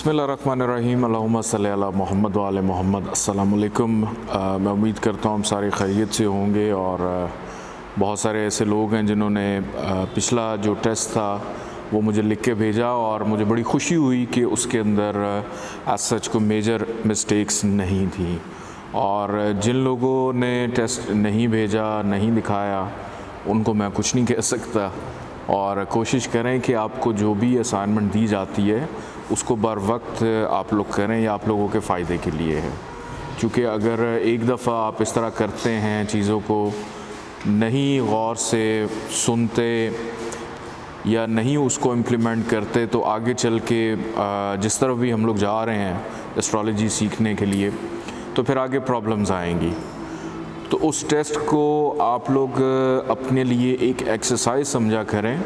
बिस्मिल्लाहिर्रहमानिर्रहीम अल्लाहुम्मा सल्ली अला मोहम्मद व आले मोहम्मद। अस्सलाम वालेकुम। मैं उम्मीद करता हूँ हम सारे खैरियत से होंगे और बहुत सारे ऐसे लोग हैं जिन्होंने पिछला जो टेस्ट था वो मुझे लिख के भेजा और मुझे बड़ी खुशी हुई कि उसके अंदर एज सच को मेजर मिस्टेक्स नहीं थी। और जिन लोगों ने टेस्ट नहीं भेजा, नहीं दिखाया, उनको मैं कुछ नहीं कह सकता। और कोशिश करें कि आपको जो भी असाइनमेंट दी जाती है उसको बर वक्त आप लोग करें, या आप लोगों के फ़ायदे के लिए है। क्योंकि अगर एक दफ़ा आप इस तरह करते हैं, चीज़ों को नहीं गौर से सुनते या नहीं उसको इम्प्लीमेंट करते, तो आगे चल के जिस तरफ भी हम लोग जा रहे हैं एस्ट्रोलॉजी सीखने के लिए, तो फिर आगे प्रॉब्लम्स आएंगी। तो उस टेस्ट को आप लोग अपने लिए एक एक्सरसाइज समझा करें,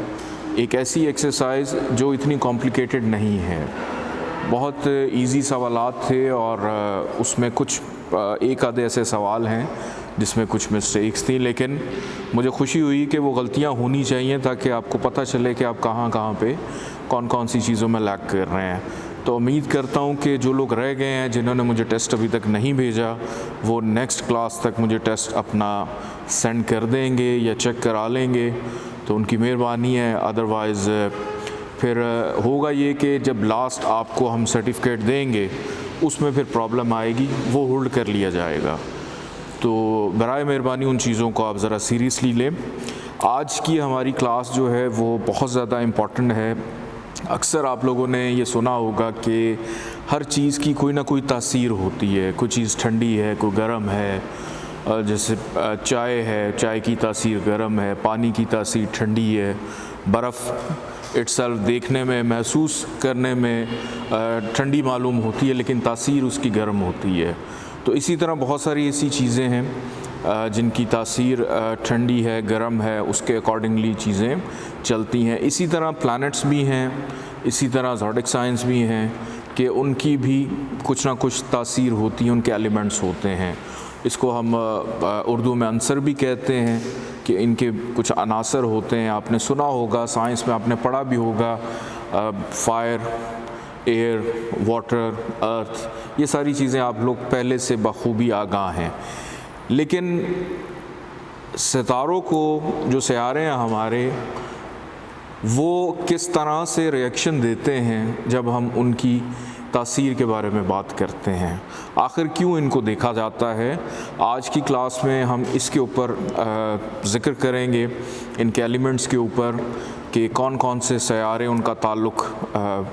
एक ऐसी एक्सरसाइज जो इतनी कॉम्प्लिकेटेड नहीं है। बहुत इजी सवालात थे और उसमें कुछ एक आधे ऐसे सवाल हैं जिसमें कुछ मिस्टेक्स थी, लेकिन मुझे खुशी हुई कि वो गलतियां होनी चाहिए ताकि आपको पता चले कि आप कहाँ कहाँ पे कौन कौन सी चीज़ों में लैग कर रहे हैं। तो उम्मीद करता हूँ कि जो लोग रह गए हैं, जिन्होंने मुझे टेस्ट अभी तक नहीं भेजा, वो नेक्स्ट क्लास तक मुझे टेस्ट अपना सेंड कर देंगे या चेक करा लेंगे, तो उनकी मेहरबानी है। अदरवाइज़ फिर होगा ये कि जब लास्ट आपको हम सर्टिफिकेट देंगे उसमें फिर प्रॉब्लम आएगी, वो होल्ड कर लिया जाएगा। तो बराए मेहरबानी उन चीज़ों को आप ज़रा सीरियसली लें। आज की हमारी क्लास जो है वो बहुत ज़्यादा इम्पॉर्टेंट है। अक्सर आप लोगों ने ये सुना होगा कि हर चीज़ की कोई ना कोई तासीर होती है। कोई चीज़ ठंडी है, कोई गर्म है, जैसे चाय है, चाय की तासीर गर्म है, पानी की तासीर ठंडी है, बर्फ़ इट्सेल्फ देखने में, महसूस करने में ठंडी मालूम होती है, लेकिन तासीर उसकी गर्म होती है। तो इसी तरह बहुत सारी ऐसी चीज़ें हैं जिनकी तासीर ठंडी है, गर्म है, उसके अकॉर्डिंगली चीज़ें चलती हैं। इसी तरह प्लैनेट्स भी हैं, इसी तरह ज़ोडिक साइंस भी हैं कि उनकी भी कुछ ना कुछ तासीर होती है, उनके एलिमेंट्स होते हैं। इसको हम उर्दू में अंसर भी कहते हैं कि इनके कुछ अनासर होते हैं। आपने सुना होगा, साइंस में आपने पढ़ा भी होगा, फायर, एयर, वाटर, अर्थ, ये सारी चीज़ें आप लोग पहले से बखूबी आगाह हैं। लेकिन सितारों को, जो सितारे हैं हमारे, वो किस तरह से रिएक्शन देते हैं जब हम उनकी तासीर के बारे में बात करते हैं, आखिर क्यों इनको देखा जाता है, आज की क्लास में हम इसके ऊपर ज़िक्र करेंगे, इनके एलिमेंट्स के ऊपर कि कौन कौन से सयारे उनका ताल्लुक़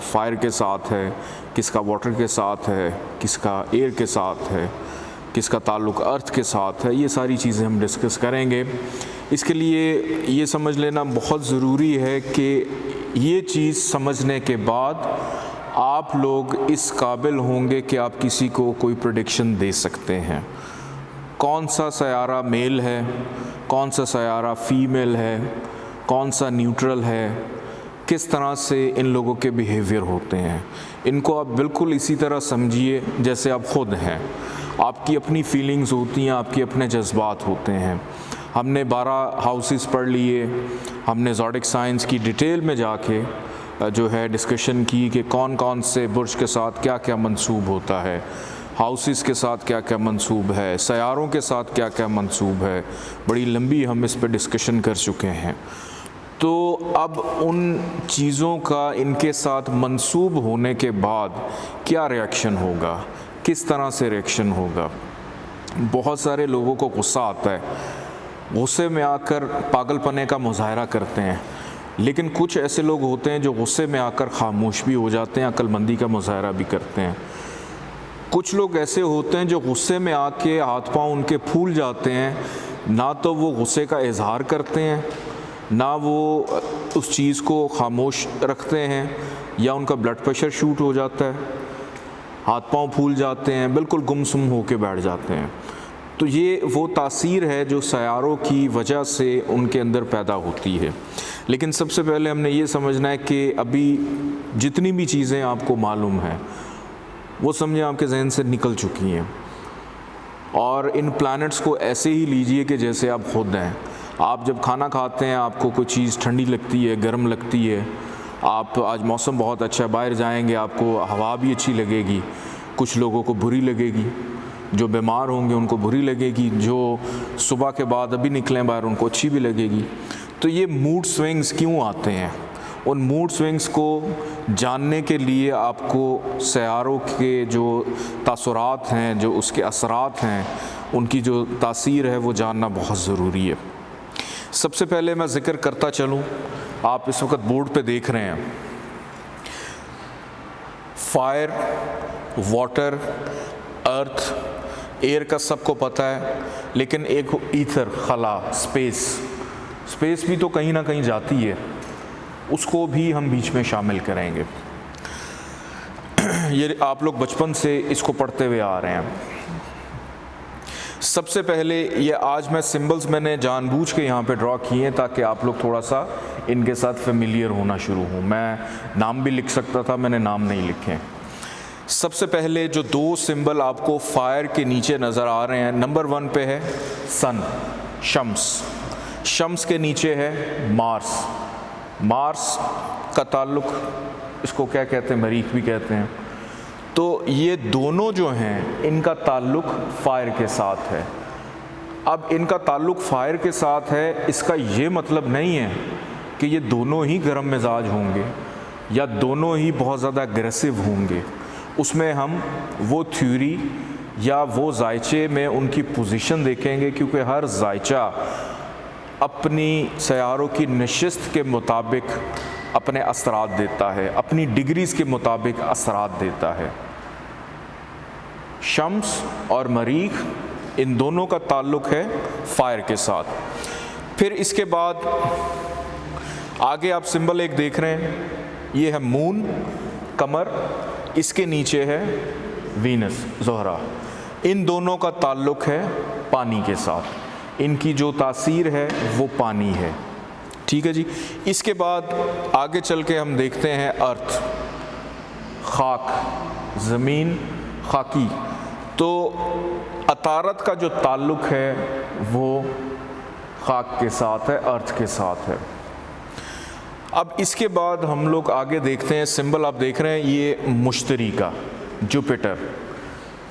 फायर के साथ है, किसका वाटर के साथ है, किसका एयर के साथ है, किसका ताल्लुक़ अर्थ के साथ है। ये सारी चीज़ें हम डिस्कस करेंगे। इसके लिए ये समझ लेना बहुत ज़रूरी है कि ये चीज़ समझने के बाद आप लोग इस काबिल होंगे कि आप किसी को कोई प्रेडिक्शन दे सकते हैं। कौन सा सयारा मेल है, कौन सा सयारा फीमेल है, कौन सा न्यूट्रल है, किस तरह से इन लोगों के बिहेवियर होते हैं, इनको आप बिल्कुल इसी तरह समझिए जैसे आप ख़ुद हैं। आपकी अपनी फीलिंग्स होती हैं, आपके अपने जज्बात होते हैं। हमने 12 हाउसेस पढ़ लिए, हमने ज़ोडिक साइंस की डिटेल में जाके जो है डिस्कशन की कि कौन कौन से बुर्ज के साथ क्या क्या मंसूब होता है, हाउसेस के साथ क्या क्या मंसूब है, सयारों के साथ क्या क्या मंसूब है। बड़ी लंबी हम इस पर डिस्कशन कर चुके हैं। तो अब उन चीज़ों का इनके साथ मंसूब होने के बाद क्या रिएक्शन होगा, किस तरह से रिएक्शन होगा। बहुत सारे लोगों को गुस्सा आता है, गुस्से में आकर पागलपने का मुजाहरा करते हैं, लेकिन कुछ ऐसे लोग होते हैं जो गुस्से में आकर खामोश भी हो जाते हैं, अक्लमंदी का मुजाहरा भी करते हैं। कुछ लोग ऐसे होते हैं जो गुस्से में आके हाथ पांव उनके फूल जाते हैं, ना तो वो गुस्से का इजहार करते हैं, ना वो उस चीज़ को खामोश रखते हैं, या उनका ब्लड प्रेशर शूट हो जाता है, हाथ पांव फूल जाते हैं, बिल्कुल गुमसुम होके बैठ जाते हैं। तो ये वो तासीर है जो सयारों की वजह से उनके अंदर पैदा होती है। लेकिन सबसे पहले हमने ये समझना है कि अभी जितनी भी चीज़ें आपको मालूम हैं वो समझे आपके जहन से निकल चुकी हैं, और इन प्लैनेट्स को ऐसे ही लीजिए कि जैसे आप खुद हैं। आप जब खाना खाते हैं, आपको कोई चीज़ ठंडी लगती है, गर्म लगती है, आप आज मौसम बहुत अच्छा है, बाहर जाएंगे आपको हवा भी अच्छी लगेगी, कुछ लोगों को बुरी लगेगी, जो बीमार होंगे उनको बुरी लगेगी, जो सुबह के बाद अभी निकलें बाहर उनको अच्छी भी लगेगी। तो ये मूड स्विंग्स क्यों आते हैं? उन मूड स्विंग्स को जानने के लिए आपको सैयारों के जो तासुरात हैं, जो उसके असरात हैं, उनकी जो तासीर है वो जानना बहुत ज़रूरी है। सबसे पहले मैं ज़िक्र करता चलूँ, आप इस वक्त बोर्ड पे देख रहे हैं फायर, वाटर, अर्थ, एयर का सबको पता है, लेकिन एक ईथर, खला, स्पेस भी तो कहीं ना कहीं जाती है, उसको भी हम बीच में शामिल करेंगे। ये आप लोग बचपन से इसको पढ़ते हुए आ रहे हैं। सबसे पहले ये आज मैं सिंबल्स मैंने जानबूझ के यहाँ पे ड्रॉ किए हैं ताकि आप लोग थोड़ा सा इनके साथ फेमिलियर होना शुरू हो। मैं नाम भी लिख सकता था, मैंने नाम नहीं लिखे। सबसे पहले जो दो सिंबल आपको फायर के नीचे नज़र आ रहे हैं, नंबर 1 पे है सन, शम्स के नीचे है मार्स का ताल्लुक, इसको क्या कहते हैं, मरीख भी कहते हैं। तो ये दोनों जो हैं इनका ताल्लुक फायर के साथ है। अब इनका ताल्लुक फायर के साथ है, इसका ये मतलब नहीं है कि ये दोनों ही गर्म मिजाज होंगे या दोनों ही बहुत ज़्यादा अग्रेसिव होंगे। उसमें हम वो थ्योरी या वो जायचे में उनकी पोजीशन देखेंगे, क्योंकि हर जायचा अपनी सैयारों की नशिस्त के मुताबिक अपने असरात देता है, अपनी डिग्रीज़ के मुताबिक असरात देता है। शम्स और मरीख, इन दोनों का ताल्लुक़ है फायर के साथ। फिर इसके बाद आगे आप सिंबल एक देख रहे हैं, ये है मून, कमर, इसके नीचे है वीनस, ज़ोहरा। इन दोनों का ताल्लुक़ है पानी के साथ, इनकी जो तासीर है वो पानी है। ठीक है जी। इसके बाद आगे चल के हम देखते हैं अर्थ, खाक, ज़मीन, खाकी। तो अतारत का जो ताल्लुक़ है वो खाक के साथ है, अर्थ के साथ है। अब इसके बाद हम लोग आगे देखते हैं, सिंबल आप देख रहे हैं ये मुश्तरी का, जुपिटर।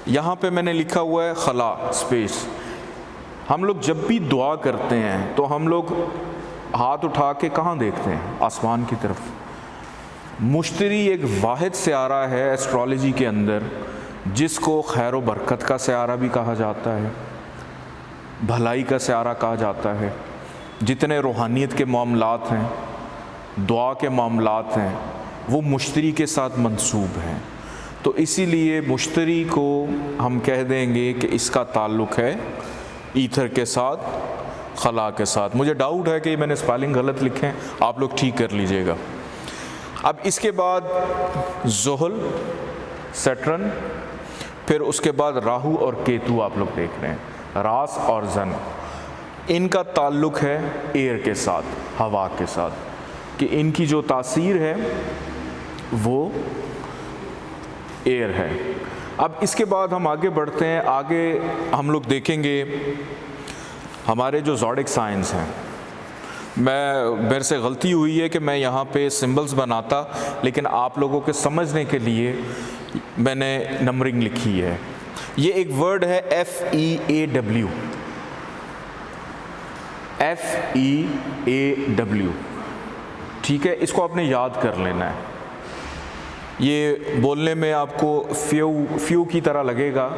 यहाँ पे मैंने लिखा हुआ है खला, स्पेस। हम लोग जब भी दुआ करते हैं तो हम लोग हाथ उठा के कहाँ देखते हैं? आसमान की तरफ। मुश्तरी एक वाहिद सियारा है एस्ट्रोलॉजी के अंदर, जिसको खैर व बरकत का सियारा भी कहा जाता है, भलाई का सियारा कहा जाता है। जितने रूहानियत के मामलात हैं, दुआ के मामलात हैं, वो मुश्तरी के साथ मंसूब हैं। तो इसीलिए मुश्तरी को हम कह देंगे कि इसका ताल्लुक़ है ईथर के साथ, खला के साथ। मुझे डाउट है कि मैंने स्पेलिंग गलत लिखे हैं, आप लोग ठीक कर लीजिएगा। अब इसके बाद ज़ुहल, सैटर्न, फिर उसके बाद राहु और केतु आप लोग देख रहे हैं, रास और जन। इनका ताल्लुक़ है एयर के साथ, हवा के साथ, कि इनकी जो तासीर है वो एयर है। अब इसके बाद हम आगे बढ़ते हैं। आगे हम लोग देखेंगे हमारे जो ज़ोडिक साइंस हैं। मेरे से गलती हुई है कि मैं यहाँ पे सिंबल्स बनाता, लेकिन आप लोगों के समझने के लिए मैंने नंबरिंग लिखी है। ये एक वर्ड है FEAW, FEAW, ठीक है। इसको आपने याद कर लेना है। ये बोलने में आपको फ्यू की तरह लगेगा,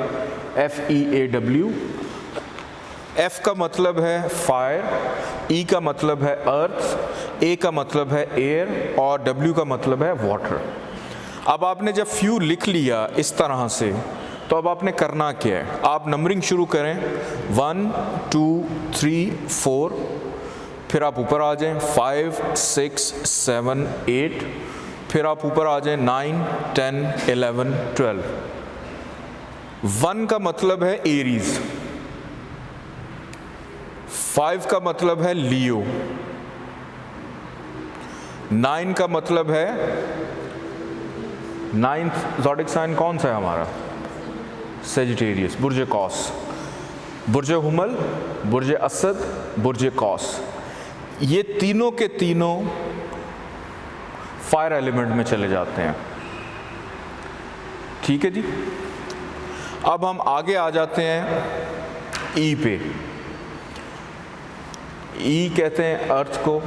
FEAW। F का मतलब है फायर, E का मतलब है अर्थ, A का मतलब है एयर और W का मतलब है वाटर। अब आपने जब फ्यू लिख लिया इस तरह से, तो अब आपने करना क्या है? आप नंबरिंग शुरू करें 1 2 3 4, फिर आप ऊपर आ जाएं 5 6 7 8, फिर आप ऊपर आ जाएं 9 10 11 12। 1 का मतलब है एरीज, 5 का मतलब है लियो, 9 का मतलब है, 9th ज़ोडिक साइन कौन सा है हमारा? सेजिटेरियस, बुर्ज कौस, बुर्ज हुमल, बुर्ज असद, बुर्ज कौस। ये तीनों के तीनों फायर एलिमेंट में चले जाते हैं। ठीक है जी। अब हम आगे आ जाते हैं ई पे। ई कहते हैं अर्थ को,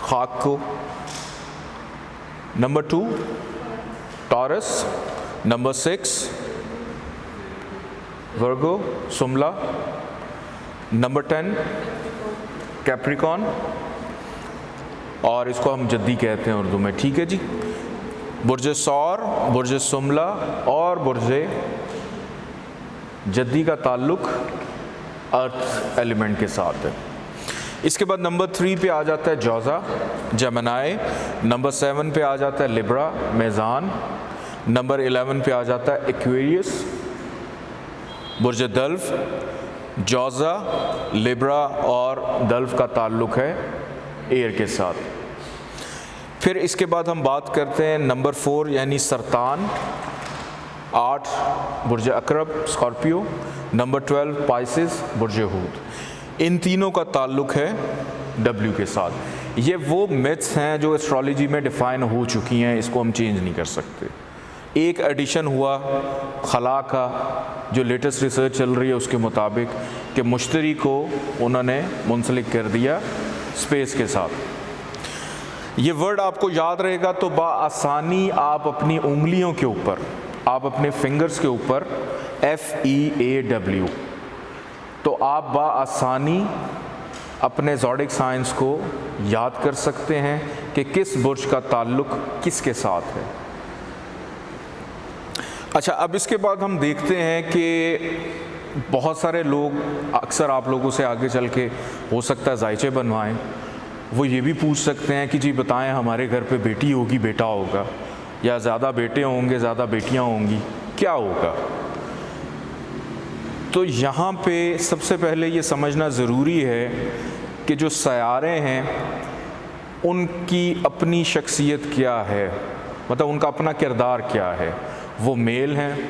खाक को। नंबर 2 टॉरस, नंबर 6 वर्गो सुमला, नंबर 10 कैप्रिकॉन, और इसको हम जद्दी कहते हैं उर्दू में। ठीक है जी। बुर्ज सौर, बुर्ज सुमला और बुर्ज जद्दी का ताल्लुक अर्थ एलिमेंट के साथ है। इसके बाद नंबर 3 पे आ जाता है जौज़ा, जेमिनी। नंबर 7 पे आ जाता है लिब्रा, मेज़ान। नंबर 11 पे आ जाता है एक्वेरियस। बुर्ज दल्फ, जौज़ा, लिब्रा और दल्फ का ताल्लुक है एयर के साथ। फिर इसके बाद हम बात करते हैं नंबर 4 यानी सरतान। 8 बुर्ज अकरब, स्कॉर्पियो। नंबर 12 पाइसिस, बुर्ज हूत। इन तीनों का ताल्लुक है डब्ल्यू के साथ। ये वो मिथ्स हैं जो एस्ट्रोलॉजी में डिफ़ाइन हो चुकी हैं, इसको हम चेंज नहीं कर सकते। एक एडिशन हुआ खला का, जो लेटेस्ट रिसर्च चल रही है उसके मुताबिक कि मुश्तरी को उन्होंने मुंसलिक कर दिया स्पेस के साथ। ये वर्ड आपको याद रहेगा तो बआसानी आप अपनी उंगलियों के ऊपर, आप अपने फिंगर्स के ऊपर FEAW, तो आप बआसानी अपने ज़ोडिक साइंस को याद कर सकते हैं कि किस बुर्ज का ताल्लुक किसके साथ है। अच्छा, अब इसके बाद हम देखते हैं कि बहुत सारे लोग, अक्सर आप लोगों से आगे चल के हो सकता है जायचे बनवाएं, वो ये भी पूछ सकते हैं कि जी बताएं हमारे घर पे बेटी होगी, बेटा होगा, या ज़्यादा बेटे होंगे, ज़्यादा बेटियां होंगी, क्या होगा। तो यहाँ पे सबसे पहले ये समझना ज़रूरी है कि जो सयारे हैं उनकी अपनी शख्सियत क्या है, मतलब उनका अपना किरदार क्या है। वो मेल हैं,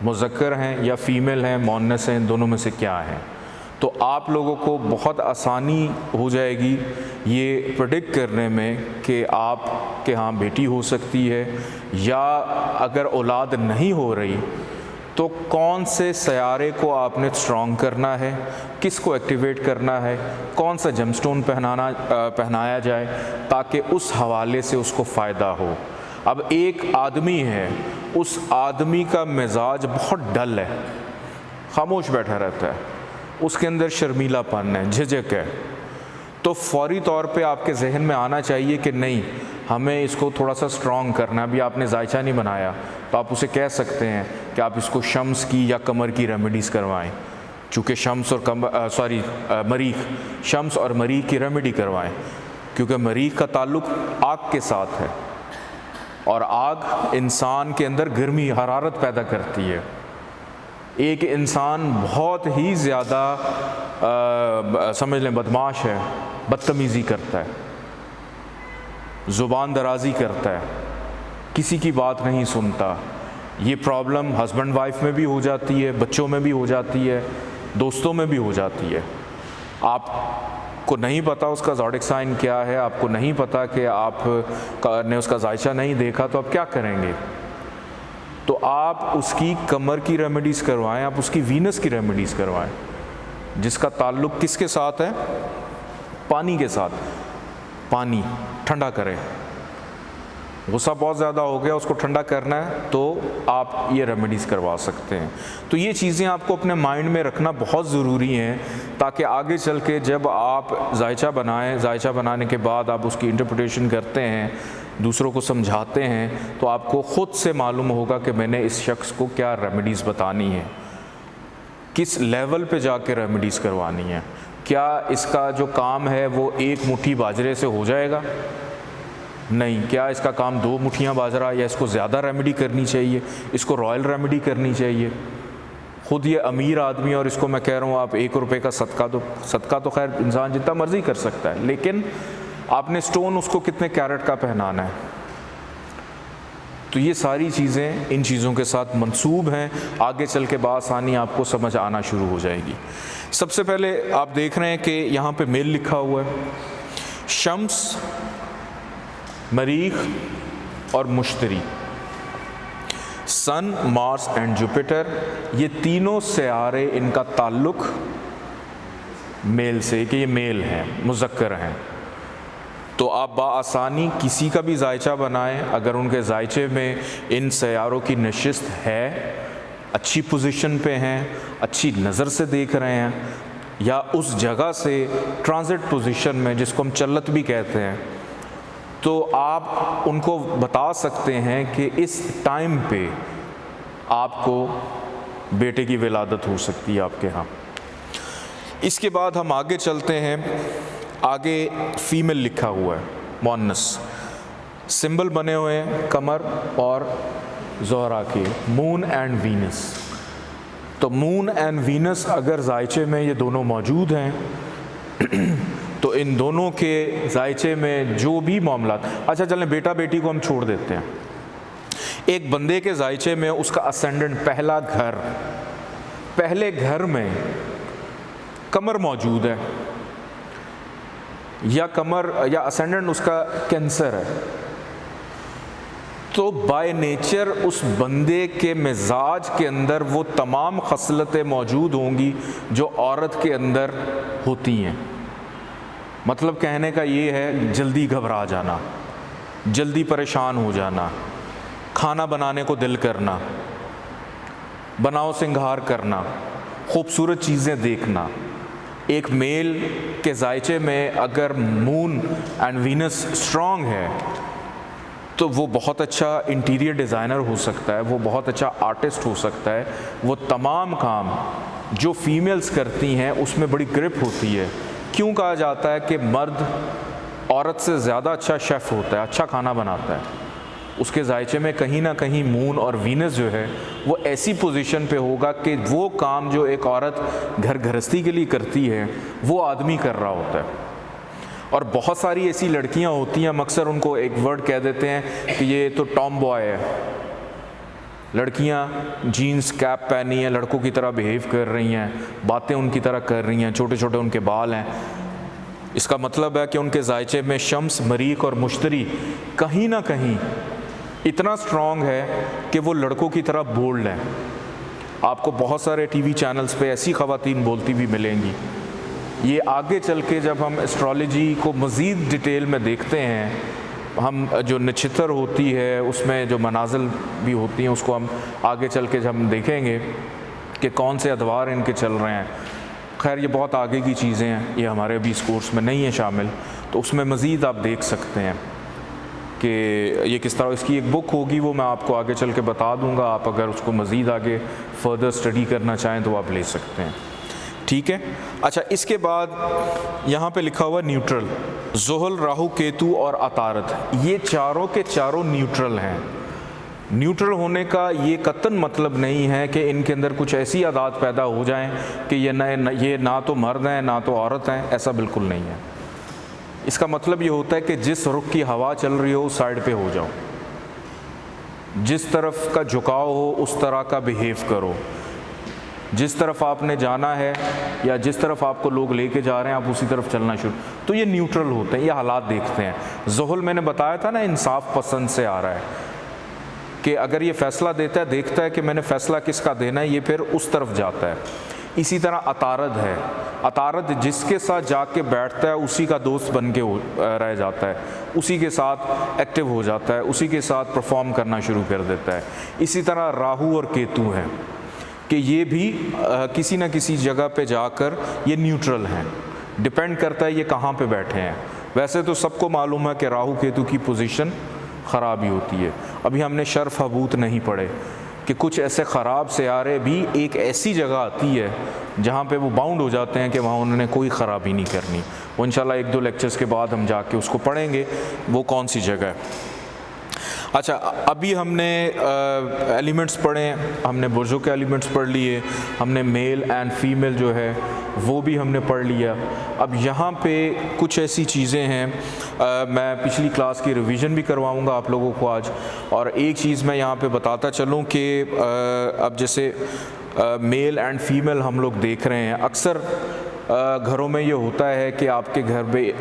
मुज़क्कर हैं, या फ़ीमेल हैं, मुअन्नस हैं, दोनों में से क्या हैं। तो आप लोगों को बहुत आसानी हो जाएगी ये प्रेडिक्ट करने में कि आप के यहाँ बेटी हो सकती है, या अगर औलाद नहीं हो रही तो कौन से सयारे को आपने स्ट्रॉन्ग करना है, किसको एक्टिवेट करना है, कौन सा जेमस्टोन पहनाया जाए ताकि उस हवाले से उसको फ़ायदा हो। अब एक आदमी है, उस आदमी का मिजाज बहुत डल है, खामोश बैठा रहता है, उसके अंदर शर्मीलापन है, झिझक है, तो फौरी तौर पे आपके जहन में आना चाहिए कि नहीं, हमें इसको थोड़ा सा स्ट्रॉन्ग करना। अभी आपने जायचा नहीं बनाया तो आप उसे कह सकते हैं कि आप इसको शम्स की या कमर की रेमेडीज़ करवाएं, चूँकि शम्स और मरीख, शम्स और मरीख की रेमेडी करवाएं, क्योंकि मरीख का ताल्लुक आग के साथ है और आग इंसान के अंदर गर्मी, हरारत पैदा करती है। एक इंसान बहुत ही ज़्यादा समझ लें बदमाश है, बदतमीज़ी करता है, ज़ुबान दराज़ी करता है, किसी की बात नहीं सुनता। ये प्रॉब्लम हस्बैंड वाइफ में भी हो जाती है, बच्चों में भी हो जाती है, दोस्तों में भी हो जाती है। आपको नहीं पता उसका ज़ोडिक साइन क्या है, आपको नहीं पता कि आपने उसका जायचा नहीं देखा, तो आप क्या करेंगे। तो आप उसकी कमर की रेमेडीज़ करवाएं, आप उसकी वीनस की रेमेडीज़ करवाएं, जिसका ताल्लुक़ किसके साथ है, पानी के साथ। पानी ठंडा करें, गुस्सा बहुत ज़्यादा हो गया, उसको ठंडा करना है, तो आप ये रेमेडीज़ करवा सकते हैं। तो ये चीज़ें आपको अपने माइंड में रखना बहुत ज़रूरी हैं, ताकि आगे चल के जब आप जायचा बनाएं, जायचा बनाने के बाद आप उसकी इंटरप्रिटेशन करते हैं, दूसरों को समझाते हैं, तो आपको ख़ुद से मालूम होगा कि मैंने इस शख्स को क्या रेमेडीज़ बतानी है, किस लेवल पे जाके रेमेडीज़ करवानी है। क्या इसका जो काम है वो एक मुट्ठी बाजरे से हो जाएगा? नहीं। क्या इसका काम 2 मुट्ठियाँ बाजरा, या इसको ज़्यादा रेमेडी करनी चाहिए, इसको रॉयल रेमेडी करनी चाहिए। ख़ुद ये अमीर आदमी और इसको मैं कह रहा हूँ आप 1 रुपये का सदका दो। सदका तो खैर इंसान जितना मर्ज़ी कर सकता है, लेकिन आपने स्टोन उसको कितने कैरेट का पहनाना है। तो ये सारी चीज़ें इन चीज़ों के साथ मंसूब हैं, आगे चल के बासानी आपको समझ आना शुरू हो जाएगी। सबसे पहले आप देख रहे हैं कि यहाँ पे मेल लिखा हुआ है। शम्स मरीख और मुश्तरी, सन, मार्स एंड जुपिटर, ये तीनों सियारे, इनका ताल्लुक़ मेल से, कि ये मेल हैं, मुज़क्कर हैं। तो आप बाआसानी किसी का भी जायचा बनाएं, अगर उनके जायचे में इन सियारों की नशिस्त है, अच्छी पोजीशन पे हैं, अच्छी नज़र से देख रहे हैं, या उस जगह से ट्रांजिट पोजीशन में, जिसको हम चल्लत भी कहते हैं, तो आप उनको बता सकते हैं कि इस टाइम पे आपको बेटे की विलादत हो सकती है आपके यहाँ। इसके बाद हम आगे चलते हैं। आगे फ़ीमेल लिखा हुआ है, मुअन्नस, सिंबल बने हुए हैं कमर और ज़ोहरा के, मून एंड वीनस। तो मून एंड वीनस अगर जायचे में ये दोनों मौजूद हैं तो इन दोनों के जायचे में जो भी मामला, अच्छा चलें बेटा बेटी को हम छोड़ देते हैं। एक बंदे के जायचे में उसका असेंडेंट, पहला घर, पहले घर में कमर मौजूद है, या कमर या असेंडेंट उसका कैंसर है, तो बाय नेचर उस बंदे के मिजाज के अंदर वो तमाम खसलतें मौजूद होंगी जो औरत के अंदर होती हैं। मतलब कहने का ये है, जल्दी घबरा जाना, जल्दी परेशान हो जाना, खाना बनाने को दिल करना, बनाओ सिंगार करना, खूबसूरत चीज़ें देखना। एक मेल के जायचे में अगर मून एंड वीनस स्ट्रॉन्ग है तो वो बहुत अच्छा इंटीरियर डिज़ाइनर हो सकता है, वो बहुत अच्छा आर्टिस्ट हो सकता है, वो तमाम काम जो फीमेल्स करती हैं उसमें बड़ी ग्रिप होती है। क्यों कहा जाता है कि मर्द औरत से ज़्यादा अच्छा शेफ़ होता है, अच्छा खाना बनाता है? उसके जायचे में कहीं ना कहीं मून और वीनस जो है वो ऐसी पोजीशन पे होगा कि वो काम जो एक औरत घर गृहस्थी के लिए करती है वो आदमी कर रहा होता है। और बहुत सारी ऐसी लड़कियां होती हैं, हम अक्सर उनको एक वर्ड कह देते हैं कि ये तो टॉम बॉय है, लड़कियां जीन्स कैप पहनी है, लड़कों की तरह बिहेव कर रही हैं, बातें उनकी तरह कर रही हैं, छोटे छोटे उनके बाल हैं। इसका मतलब है कि उनके जायचे में शम्स, मरीख और मुश्तरी कहीं ना कहीं इतना स्ट्रॉन्ग है कि वो लड़कों की तरह बोल्ड हैं। आपको बहुत सारे टीवी चैनल्स पे ऐसी ख़वातीन बोलती भी मिलेंगी। ये आगे चल के जब हम एस्ट्रोलॉजी को मज़ीद डिटेल में देखते हैं, हम जो नक्षत्र होती है उसमें जो मनाजिल भी होती हैं उसको हम आगे चल के जब हम देखेंगे कि कौन से अदवार इनके चल रहे हैं। खैर ये बहुत आगे की चीज़ें हैं, ये हमारे अभी इस कोर्स में नहीं है शामिल, तो उसमें मज़ीद आप देख सकते हैं कि ये किस तरह, इसकी एक बुक होगी वो मैं आपको आगे चल के बता दूंगा। आप अगर उसको मज़ीद आगे फर्दर स्टडी करना चाहें तो आप ले सकते हैं, ठीक है। अच्छा, इसके बाद यहाँ पे लिखा हुआ न्यूट्रल, ज़ुहल, राहु, केतु और अतारत, ये चारों के चारों न्यूट्रल हैं। न्यूट्रल होने का ये कतन मतलब नहीं है कि इनके अंदर कुछ ऐसी आदत पैदा हो जाएं कि ये ना तो मर्द हैं ना तो औरत हैं, ऐसा बिल्कुल नहीं है। इसका मतलब ये होता है कि जिस रुख की हवा चल रही हो उस साइड पे हो जाओ, जिस तरफ का झुकाव हो उस तरह का बिहेव करो, जिस तरफ आपने जाना है या जिस तरफ आपको लोग लेके जा रहे हैं आप उसी तरफ चलना शुरू, तो ये न्यूट्रल होते हैं, ये हालात देखते हैं। ज़ुहल मैंने बताया था ना, इंसाफ पसंद से आ रहा है कि अगर ये फ़ैसला देता है, देखता है कि मैंने फ़ैसला किसका देना है, ये फिर उस तरफ जाता है। इसी तरह अतारद है, अतारद जिसके साथ जाके बैठता है उसी का दोस्त बन के रह जाता है, उसी के साथ एक्टिव हो जाता है, उसी के साथ परफॉर्म करना शुरू कर देता है। इसी तरह राहु और केतु हैं कि ये भी किसी न किसी जगह पे जाकर ये न्यूट्रल हैं, डिपेंड करता है ये कहाँ पे बैठे हैं। वैसे तो सबको मालूम है कि राहु केतु की पोजीशन ख़राब ही होती है। अभी हमने शर्फ हबूत नहीं पढ़े कि कुछ ऐसे ख़राब सियारे भी एक ऐसी जगह आती है जहाँ पे वो बाउंड हो जाते हैं कि वहाँ उन्होंने कोई ख़राबी नहीं करनी। वो इंशाल्लाह 1-2 लेक्चर्स के बाद हम जाके उसको पढ़ेंगे वो कौन सी जगह है। अच्छा, अभी हमने एलिमेंट्स पढ़े, हमने बुर्जों के एलिमेंट्स पढ़ लिए, हमने मेल एंड फीमेल जो है वो भी हमने पढ़ लिया। अब यहाँ पे कुछ ऐसी चीज़ें हैं, मैं पिछली क्लास की रिवीजन भी करवाऊँगा आप लोगों को आज। और एक चीज़ मैं यहाँ पे बताता चलूँ कि अब जैसे मेल एंड फीमेल हम लोग देख रहे हैं, अक्सर घरों में ये होता है कि आपके घर पे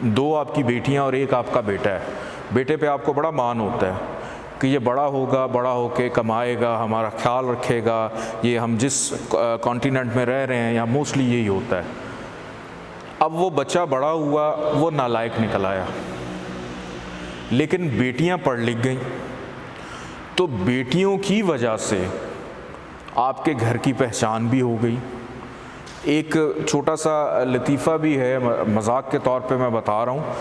2 आपकी बेटियाँ और 1 आपका बेटा है। बेटे पे आपको बड़ा मान होता है कि ये बड़ा होगा, बड़ा होके कमाएगा, हमारा ख्याल रखेगा, ये हम जिस कॉन्टिनेंट में रह रहे हैं यहाँ मोस्टली यही होता है। अब वो बच्चा बड़ा हुआ, वो नालायक निकल आया, लेकिन बेटियाँ पढ़ लिख गई, तो बेटियों की वजह से आपके घर की पहचान भी हो गई। एक छोटा सा लतीफ़ा भी है, मजाक के तौर पे मैं बता रहा हूँ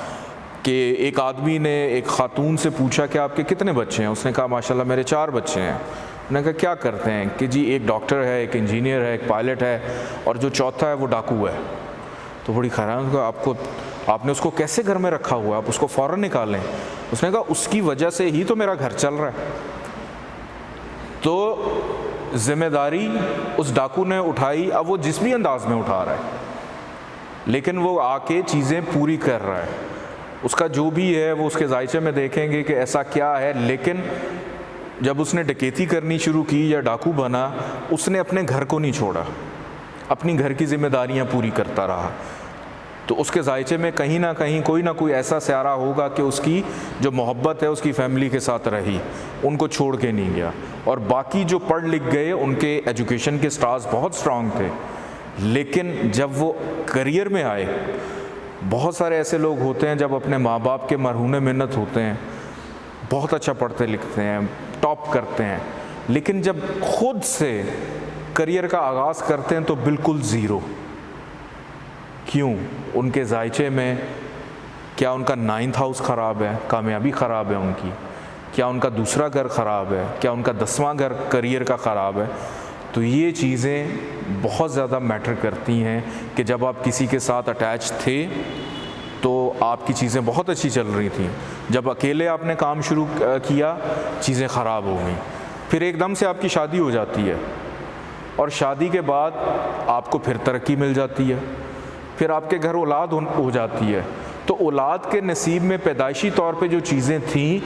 कि एक आदमी ने एक ख़ातून से पूछा कि आपके कितने बच्चे हैं? उसने कहा माशाल्लाह मेरे 4 बच्चे हैं। उन्होंने कहा क्या करते हैं? कि जी एक डॉक्टर है, एक इंजीनियर है, एक पायलट है, और जो चौथा है वो डाकू है। तो बड़ी हैरान हुआ, आपने उसको कैसे घर में रखा हुआ है? आप उसको फ़ौरन निकालें। उसने कहा उसकी वजह से ही तो मेरा घर चल रहा है। तो ज़िम्मेदारी उस डाकू ने उठाई, अब वो जिस भी अंदाज में उठा रहा है, लेकिन वो आके चीज़ें पूरी कर रहा है। उसका जो भी है वो उसके जायचे में देखेंगे कि ऐसा क्या है, लेकिन जब उसने डकैती करनी शुरू की या डाकू बना, उसने अपने घर को नहीं छोड़ा, अपनी घर की जिम्मेदारियां पूरी करता रहा। तो उसके जायचे में कहीं ना कहीं कोई ना कोई ऐसा स्यारा होगा कि उसकी जो मोहब्बत है उसकी फ़ैमिली के साथ रही, उनको छोड़ के नहीं गया। और बाकी जो पढ़ लिख गए उनके एजुकेशन के स्टार्स बहुत स्ट्रांग थे, लेकिन जब वो करियर में आए, बहुत सारे ऐसे लोग होते हैं जब अपने माँ बाप के मरहूने मिन्नत होते हैं, बहुत अच्छा पढ़ते लिखते हैं, टॉप करते हैं, लेकिन जब खुद से करियर का आगाज़ करते हैं तो बिल्कुल ज़ीरो। क्यों? उनके जायचे में क्या उनका 9th हाउस ख़राब है, कामयाबी ख़राब है उनकी? क्या उनका दूसरा घर ख़राब है? क्या उनका 10वां घर करियर का ख़राब है? तो ये चीज़ें बहुत ज़्यादा मैटर करती हैं कि जब आप किसी के साथ अटैच थे तो आपकी चीज़ें बहुत अच्छी चल रही थी, जब अकेले आपने काम शुरू किया चीज़ें ख़राब हो गई, फिर एकदम से आपकी शादी हो जाती है, और शादी के बाद आपको फिर तरक्की मिल जाती है, फिर आपके घर औलाद हो जाती है। तो औलाद के नसीब में पैदाइशी तौर पे जो चीज़ें थीं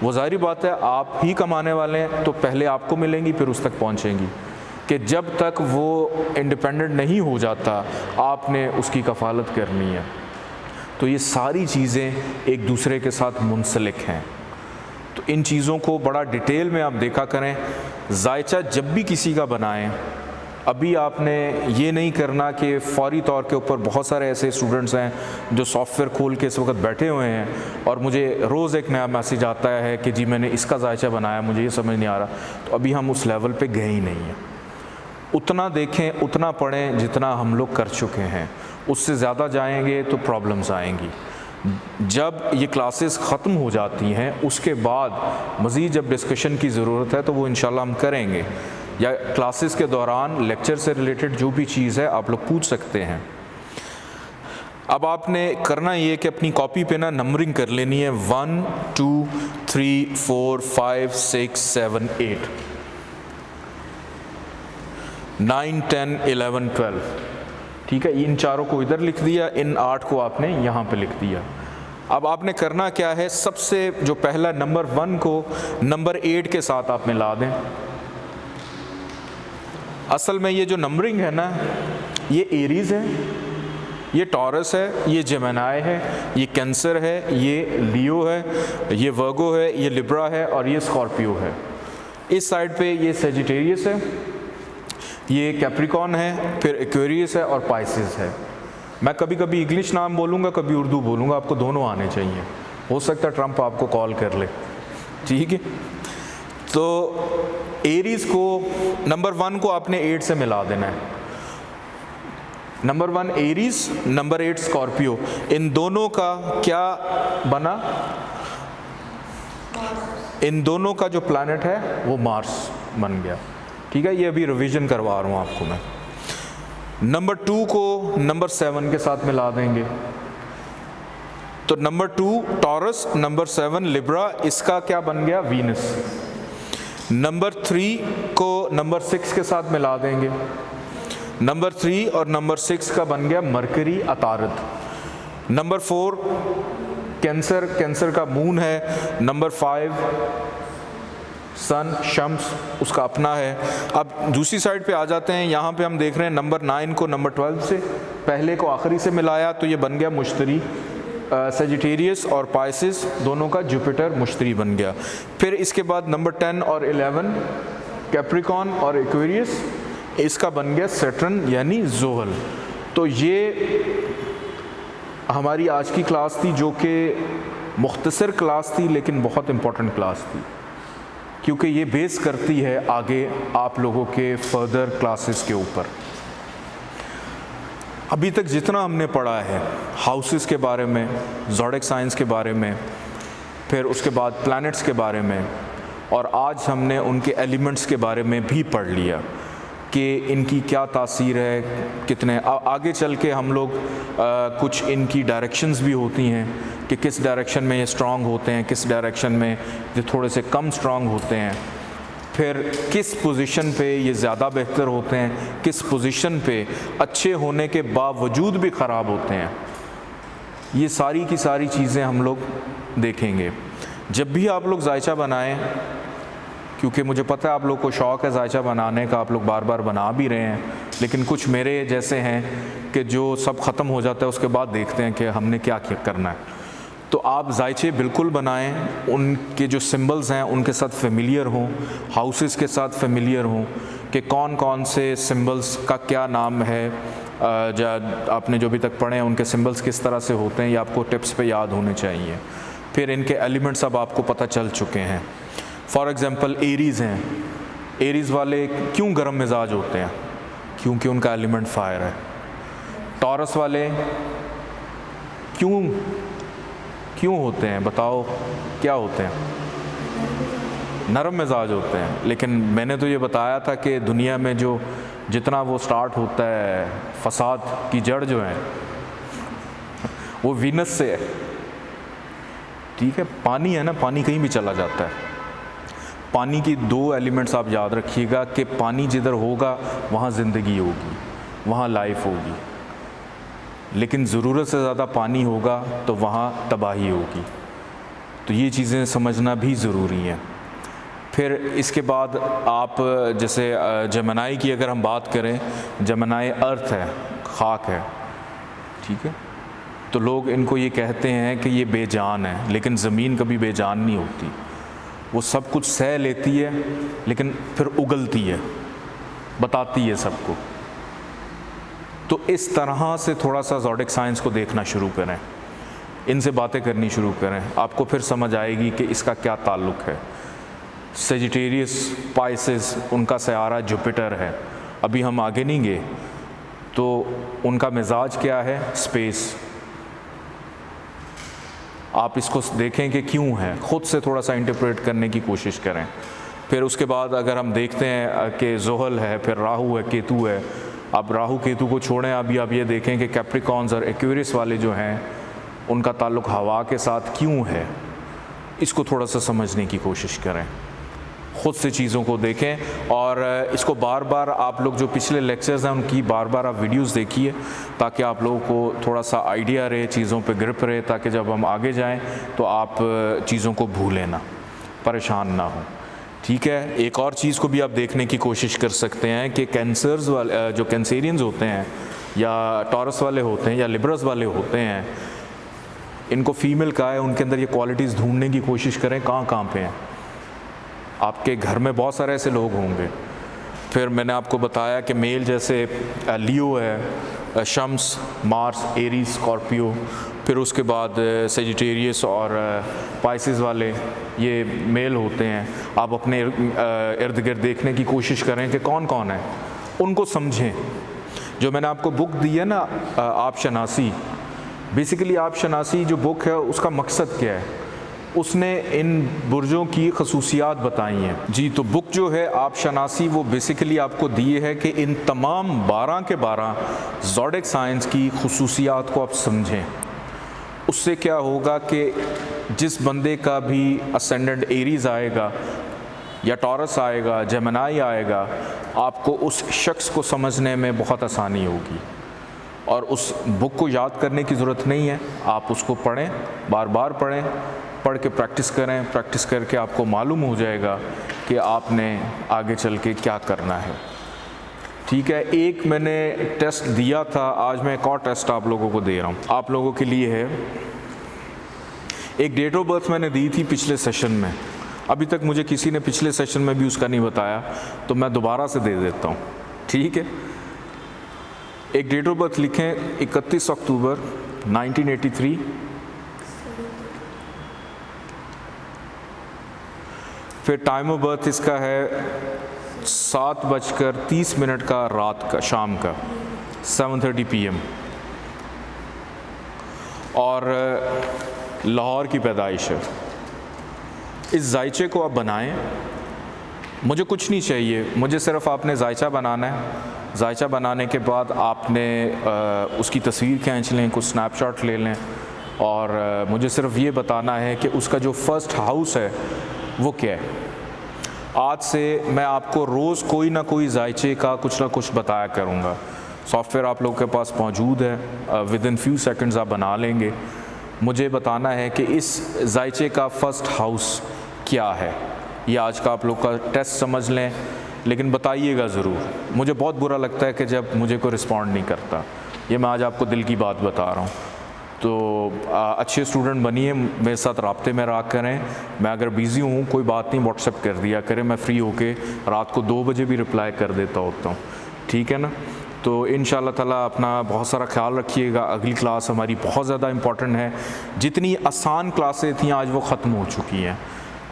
वो ज़ाहिर बात है आप ही कमाने वाले हैं, तो पहले आपको मिलेंगी, फिर उस तक पहुँचेंगी। कि जब तक वो इंडिपेंडेंट नहीं हो जाता आपने उसकी कफ़ालत करनी है। तो ये सारी चीज़ें एक दूसरे के साथ मुंसलिक हैं। तो इन चीज़ों को बड़ा डिटेल में आप देखा करें। जायचा जब भी किसी का बनाएं, अभी आपने ये नहीं करना कि फ़ौरी तौर के ऊपर बहुत सारे ऐसे स्टूडेंट्स हैं जो सॉफ्टवेयर खोल के इस वक्त बैठे हुए हैं और मुझे रोज़ एक नया मैसेज आता है कि जी मैंने इसका जायचा बनाया, मुझे ये समझ नहीं आ रहा। तो अभी हम उस लेवल पे गए ही नहीं हैं। उतना देखें, उतना पढ़ें जितना हम लोग कर चुके हैं, उससे ज़्यादा जाएंगे तो प्रॉब्लम्स आएंगी। जब ये क्लासेस ख़त्म हो जाती हैं उसके बाद मज़ीद जब डिस्कशन की ज़रूरत है तो वो इंशाल्लाह हम करेंगे, या क्लासेस के दौरान लेक्चर से रिलेटेड जो भी चीज़ है आप लोग पूछ सकते हैं। अब आपने करना ये कि अपनी कॉपी पे ना नंबरिंग कर लेनी है 1 2 3 4 5 6 7 8 9 10 11 12। ठीक है, इन चारों को इधर लिख दिया, इन 8 को आपने यहाँ पे लिख दिया। अब आपने करना क्या है, सबसे जो पहला नंबर 1 को नंबर 8 के साथ आप मिला दें। असल में ये जो नंबरिंग है ना, ये एरीज़ है, ये टॉरस है, ये जेमिनी है, ये कैंसर है, ये लियो है, ये वर्गो है, ये लिब्रा है और ये स्कॉर्पियो है। इस साइड पे ये सेजिटेरियस है, ये कैप्रिकॉन है, फिर एक्वेरियस है और पाइसेस है। मैं कभी कभी इंग्लिश नाम बोलूँगा, कभी उर्दू बोलूँगा, आपको दोनों आने चाहिए। हो सकता है ट्रंप आपको कॉल कर ले। ठीक है, तो एरीज़ को नंबर 1 को आपने 8 से मिला देना है। Number 1 Aries, number 8 Scorpio. इन दोनों का क्या बना? इन दोनों का जो प्लैनेट है वो मार्स बन गया। ठीक है, ये अभी रिवीजन करवा रहा हूँ आपको मैं। नंबर 2 को नंबर 7 के साथ मिला देंगे, तो नंबर 2 टॉरस, नंबर 7 लिब्रा, इसका क्या बन गया? वीनस। नंबर 3 को नंबर 6 के साथ मिला देंगे, नंबर 3 और नंबर 6 का बन गया मरकरी, अतारद। नंबर 4 कैंसर, कैंसर का मून है। नंबर 5 सन, शम्स, उसका अपना है। अब दूसरी साइड पे आ जाते हैं, यहाँ पे हम देख रहे हैं नंबर 9 को नंबर 12 से, पहले को आखिरी से मिलाया तो ये बन गया मुश्तरी। सेजिटेरियस और पाइसेस दोनों का जुपिटर मुश्तरी बन गया। फिर इसके बाद नंबर 10 और 11 कैप्रिकॉन और एक्वेरियस, इसका बन गया सैटर्न यानी जोहल। तो ये हमारी आज की क्लास थी, जो कि मुख्तसर क्लास थी लेकिन बहुत इम्पोर्टेंट क्लास थी, क्योंकि ये बेस करती है आगे आप लोगों के फर्दर क्लासेस के ऊपर। अभी तक जितना हमने पढ़ा है हाउसेस के बारे में, ज़ोडिक साइंस के बारे में, फिर उसके बाद प्लैनेट्स के बारे में, और आज हमने उनके एलिमेंट्स के बारे में भी पढ़ लिया कि इनकी क्या तासीर है, कितने आगे चल के हम लोग कुछ इनकी डायरेक्शंस भी होती हैं कि किस डायरेक्शन में ये स्ट्रॉन्ग होते हैं, किस डायरेक्शन में ये थोड़े से कम स्ट्रॉन्ग होते हैं, फिर किस पोजीशन पे ये ज़्यादा बेहतर होते हैं, किस पोजीशन पे अच्छे होने के बावजूद भी ख़राब होते हैं। ये सारी की सारी चीज़ें हम लोग देखेंगे। जब भी आप लोग जायचा बनाएं, क्योंकि मुझे पता है आप लोग को शौक़ है जायचा बनाने का, आप लोग बार बार बना भी रहे हैं, लेकिन कुछ मेरे जैसे हैं कि जो सब ख़त्म हो जाता है उसके बाद देखते हैं कि हमने क्या क्या करना है। तो आप जायचे बिल्कुल बनाएं, उनके जो सिंबल्स हैं उनके साथ फेमिलियर हों, हाउसेस के साथ फेमिलियर हों कि कौन कौन से सिंबल्स का क्या नाम है, आपने जो भी तक पढ़े हैं उनके सिंबल्स किस तरह से होते हैं, ये आपको टिप्स पे याद होने चाहिए। फिर इनके एलिमेंट्स अब आपको पता चल चुके हैं। फॉर एग्ज़ाम्पल एरीज़ हैं, एरीज़ वाले क्यों गर्म मिजाज होते हैं? क्योंकि उनका एलिमेंट फायर है। टॉरस वाले क्यों होते हैं, बताओ क्या होते हैं? नरम मिजाज होते हैं। लेकिन मैंने तो ये बताया था कि दुनिया में जो जितना वो स्टार्ट होता है, फसाद की जड़ जो है वो वीनस से है। ठीक है, पानी है ना, पानी कहीं भी चला जाता है। पानी की दो एलिमेंट्स आप याद रखिएगा कि पानी जिधर होगा वहाँ ज़िंदगी होगी, वहाँ लाइफ होगी, लेकिन ज़रूरत से ज़्यादा पानी होगा तो वहाँ तबाही होगी। तो ये चीज़ें समझना भी ज़रूरी है। फिर इसके बाद आप जैसे जमनाई की अगर हम बात करें, जमनाई अर्थ है, खाक है, ठीक है, तो लोग इनको ये कहते हैं कि ये बेजान है, लेकिन ज़मीन कभी बेजान नहीं होती। वो सब कुछ सह लेती है लेकिन फिर उगलती है, बताती है सबको। तो इस तरह से थोड़ा सा ज़ोडिक साइंस को देखना शुरू करें, इनसे बातें करनी शुरू करें, आपको फिर समझ आएगी कि इसका क्या ताल्लुक़ है। सेजिटेरियस, पाइसेस, उनका सयारा जुपिटर है। अभी हम आगे नहीं गए तो उनका मिजाज क्या है? स्पेस। आप इसको देखें कि क्यों है, ख़ुद से थोड़ा सा इंटरप्रेट करने की कोशिश करें। फिर उसके बाद अगर हम देखते हैं कि जोहल है, फिर राहु है, केतु है। अब राहु केतु को छोड़ें, अभी आप ये देखें कि कैप्रिकॉन्स और एक्वेरियस वाले जो हैं उनका ताल्लुक़ हवा के साथ क्यों है, इसको थोड़ा सा समझने की कोशिश करें, ख़ुद से चीज़ों को देखें। और इसको बार बार आप लोग जो पिछले लेक्चर्स हैं उनकी बार बार आप वीडियोस देखिए, ताकि आप लोगों को थोड़ा सा आइडिया रहे, चीज़ों पे ग्रिप रहे, ताकि जब हम आगे जाएं तो आप चीज़ों को भूलें ना, परेशान ना हो। ठीक है, एक और चीज़ को भी आप देखने की कोशिश कर सकते हैं कि कैंसर्स वाले, जो कैंसेरियंस होते हैं या टॉरस वाले होते हैं या लिब्रस वाले होते हैं, इनको फीमेल का है, उनके अंदर ये क्वालिटीज़ ढूंढने की कोशिश करें कहाँ कहाँ पे हैं। आपके घर में बहुत सारे ऐसे लोग होंगे। फिर मैंने आपको बताया कि मेल जैसे लियो है, शम्स, मार्स, एरीज, स्कॉर्पियो, फिर उसके बाद सेजिटेरियस और पाइसेस वाले ये मेल होते हैं। आप अपने इर्द गिर्द देखने की कोशिश करें कि कौन कौन है, उनको समझें। जो मैंने आपको बुक दी है ना, आप शनासी, बेसिकली आप शनासी जो बुक है उसका मकसद क्या है, उसने इन बुर्जों की खसूसियात बताई हैं। जी, तो बुक जो है आप शनासी वो बेसिकली आपको दिए है कि इन तमाम 12 के 12 ज़ोडिक साइंस की खसूसियात को आप समझें। उससे क्या होगा कि जिस बंदे का भी असेंडेंट एरीज़ आएगा या टॉरस आएगा, जेमिनी आएगा, आपको उस शख्स को समझने में बहुत आसानी होगी। और उस बुक को याद करने की ज़रूरत नहीं है, आप उसको पढ़ें, बार बार पढ़ें, पढ़ के प्रैक्टिस करें। प्रैक्टिस करके आपको मालूम हो जाएगा कि आपने आगे चल के क्या करना है। ठीक है, एक मैंने टेस्ट दिया था, आज मैं एक और टेस्ट आप लोगों को दे रहा हूँ। आप लोगों के लिए है एक डेट ऑफ बर्थ मैंने दी थी पिछले सेशन में, अभी तक मुझे किसी ने पिछले सेशन में भी उसका नहीं बताया, तो मैं दोबारा से दे देता हूँ, ठीक है। एक डेट ऑफ बर्थ लिखें 31 अक्टूबर 1983, फिर टाइम ऑफ बर्थ इसका है 7:30 का रात का, शाम का 7:30 PM, और लाहौर की पैदाइश है। इस जायचे को आप बनाएं, मुझे कुछ नहीं चाहिए, मुझे सिर्फ आपने जायचा बनाना है। जायचा बनाने के बाद आपने उसकी तस्वीर खींच लें, कुछ स्नैपशॉट ले लें, और मुझे सिर्फ ये बताना है कि उसका जो फर्स्ट हाउस है वो क्या है। आज से मैं आपको रोज़ कोई ना कोई जायचे का कुछ ना कुछ बताया करूँगा। सॉफ्टवेयर आप लोगों के पास मौजूद है, विद इन फ्यू सेकंड्स आप बना लेंगे। मुझे बताना है कि इस जायचे का फर्स्ट हाउस क्या है। ये आज का आप लोग का टेस्ट समझ लें, लेकिन बताइएगा ज़रूर। मुझे बहुत बुरा लगता है कि जब मुझे कोई रिस्पॉन्ड नहीं करता। ये मैं आज आपको दिल की बात बता रहा हूँ। तो अच्छे स्टूडेंट बनिए, मेरे साथ राब्ते में रहा करें। मैं अगर बिज़ी हूँ कोई बात नहीं, व्हाट्सएप कर दिया करें, मैं फ्री होके रात को 2 बजे भी रिप्लाई कर देता होता हूँ, ठीक है ना। तो इंशाल्लाह ताला अपना बहुत सारा ख्याल रखिएगा। अगली क्लास हमारी बहुत ज़्यादा इम्पॉर्टेंट है। जितनी आसान क्लासें थी आज वो ख़त्म हो चुकी हैं।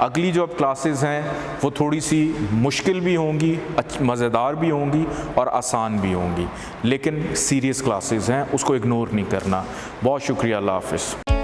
अगली जो अब क्लासेस हैं वो थोड़ी सी मुश्किल भी होंगी, मज़ेदार भी होंगी और आसान भी होंगी, लेकिन सीरियस क्लासेस हैं, उसको इग्नोर नहीं करना। बहुत शुक्रिया, अल्लाह हाफ़िज़।